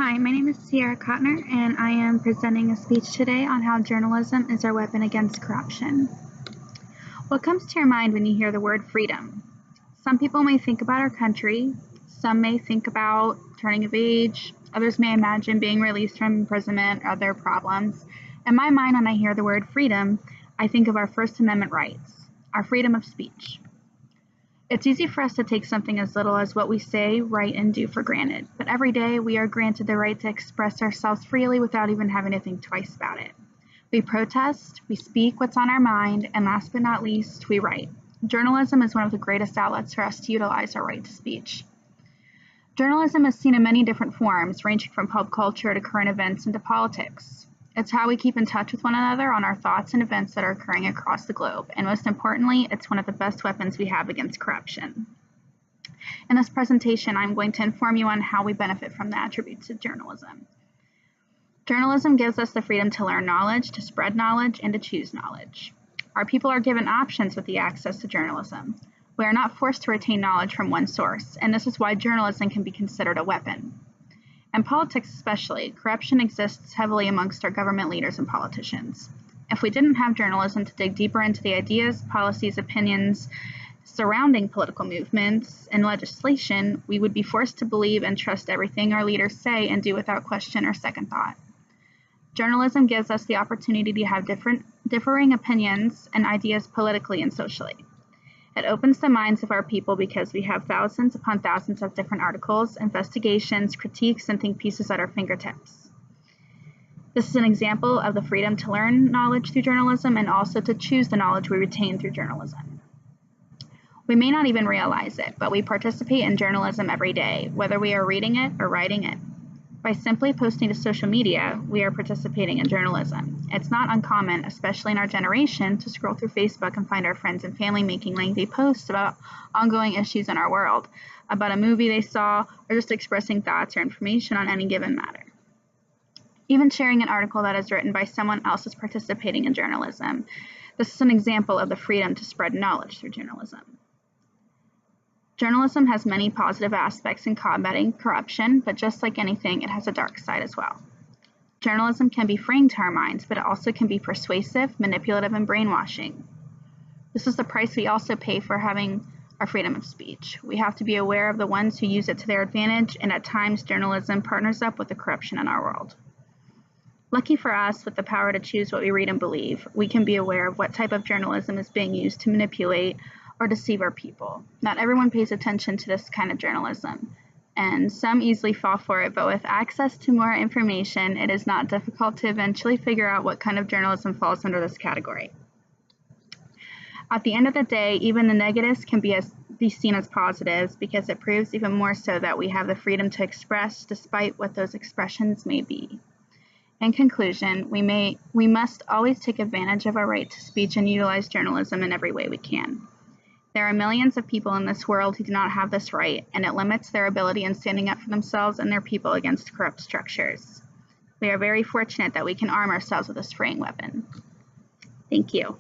Hi, my name is Ciara and I am presenting a speech today on how journalism is our weapon against corruption. What comes to your mind when you hear the word freedom? Some people may think about our country, some may think about turning of age, others may imagine being released from imprisonment or other problems. In my mind, when I hear the word freedom, I think of our First Amendment rights, our freedom of speech. It's easy for us to take something as little as what we say, write, and do for granted, but every day we are granted the right to express ourselves freely without even having to think twice about it. We protest, we speak what's on our mind, and last but not least, we write. Journalism is one of the greatest outlets for us to utilize our right to speech. Journalism is seen in many different forms, ranging from pop culture to current events and to politics. It's how we keep in touch with one another on our thoughts and events that are occurring across the globe, and most importantly, it's one of the best weapons we have against corruption. In this presentation, I'm going to inform you on how we benefit from the attributes of journalism. Journalism gives us the freedom to learn knowledge, to spread knowledge, and to choose knowledge. Our people are given options with the access to journalism. We are not forced to retain knowledge from one source, and this is why journalism can be considered a weapon. In politics especially, corruption exists heavily amongst our government leaders and politicians. If we didn't have journalism to dig deeper into the ideas, policies, opinions surrounding political movements and legislation, we would be forced to believe and trust everything our leaders say and do without question or second thought. Journalism gives us the opportunity to have differing opinions and ideas politically and socially. It opens the minds of our people because we have thousands upon thousands of different articles, investigations, critiques, and think pieces at our fingertips. This is an example of the freedom to learn knowledge through journalism and also to choose the knowledge we retain through journalism. We may not even realize it, but we participate in journalism every day, whether we are reading it or writing it. By simply posting to social media, we are participating in journalism. It's not uncommon, especially in our generation, to scroll through Facebook and find our friends and family making lengthy posts about ongoing issues in our world, about a movie they saw, or just expressing thoughts or information on any given matter. Even sharing an article that is written by someone else is participating in journalism. This is an example of the freedom to spread knowledge through journalism. Journalism has many positive aspects in combating corruption, but just like anything, it has a dark side as well. Journalism can be freeing to our minds, but it also can be persuasive, manipulative, and brainwashing. This is the price we also pay for having our freedom of speech. We have to be aware of the ones who use it to their advantage, and at times journalism partners up with the corruption in our world. Lucky for us, with the power to choose what we read and believe, we can be aware of what type of journalism is being used to manipulate or deceive our people. Not everyone pays attention to this kind of journalism, and some easily fall for it, but with access to more information, it is not difficult to eventually figure out what kind of journalism falls under this category. At the end of the day, even the negatives can be seen as positives because it proves even more so that we have the freedom to express despite what those expressions may be. In conclusion, we must always take advantage of our right to speech and utilize journalism in every way we can. There are millions of people in this world who do not have this right, and it limits their ability in standing up for themselves and their people against corrupt structures. We are very fortunate that we can arm ourselves with this freeing weapon. Thank you.